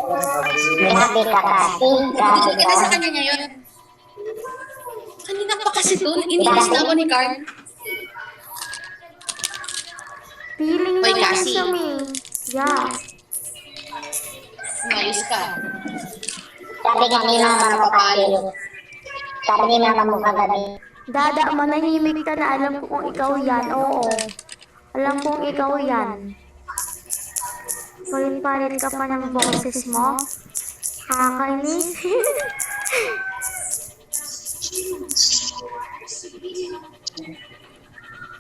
Grabe ka kasi. Grabe Hindi ka ka. na sa kanya ngayon. Kanina pa kasi to, iniinis na ako ni Carl. Feeling Hoy, na yan Cassie. siya, May. Yeah. Umayos ka. Sabi nga ni mama mapapalo. Sabi ni mama mo kagabi. Dada, manahimik ka na. Alam ko kung ikaw yan. Oo. Alam kong ikaw yan. Palit-palit ka pa ng boses mo. Kakainis.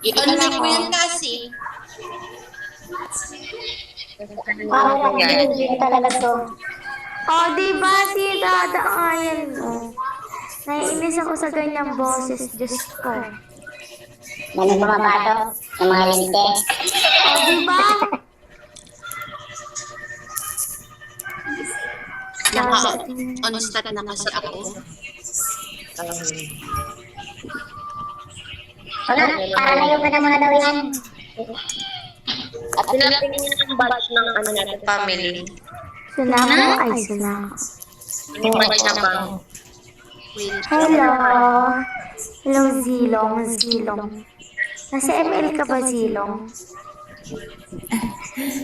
I-unmute mo yan kasi. Parang hindi talaga to. Oh, diba si Dada nga yan, oh. Naiinis ako sa ganyang boses, Diyos ko. May bumabato ng mga linte. Oh, diba? Naka-on-stat na kasi ako. Wala, parang ayaw ka na muna daw yan. At pinatingin niya yung batch ng ano natin, family. Sunako ay sunako. Yung batch na pa. Hello. Hello, Zilong. Zilong. Nasa ML ka ba, Zilong?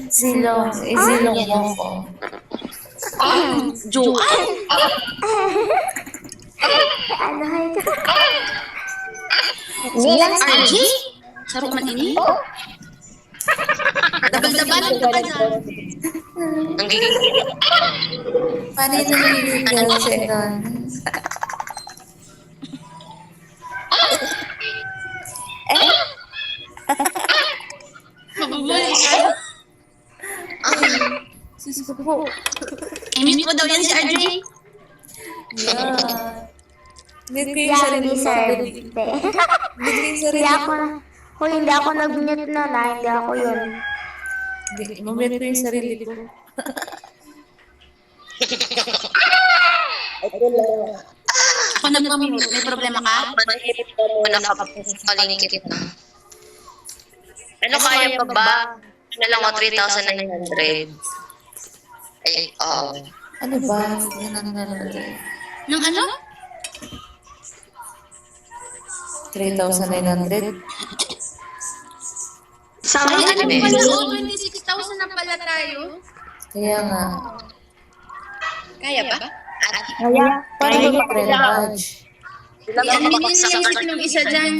Silong, isilong mo ko. Joan! Ano hay ka? RJ? Sarap man ini? Dabal-dabalan ka pa dyan. Ang gigigil. Paano yung nangyayigil siya nun? Mabubuli ka. Sus ko po. I-meet mo daw yan si RJ. Yeah. Hindi ko yung Yan, sarili ko. deserve. Hindi ko yung sarili Hindi ko. ako na. Hoy, hindi ako nag-mute na na. Hindi ako yun. Mamit ko yung sarili ko. Ako nagpamimute. May problema ka? Manahirap ka muna kapalingkit na. Ano kaya pa ba? Ano lang ako 3,900? Ay, oo. Ano ba? Yan ang nanonood. Nung ano? 3,900? Sa Ay, akin ano eh. pala? Oh, 26,000 na pala tayo. Kaya nga. Kaya ba? Paano ba pre-badge? I-unmute mo yung ng isa dyan.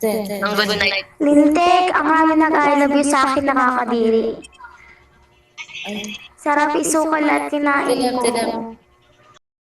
Ang good night. Lintek, ang amin nag-I love you sa akin nakakadiri. Ay, Sarap isukal at kinain Tinap, tinap. mo.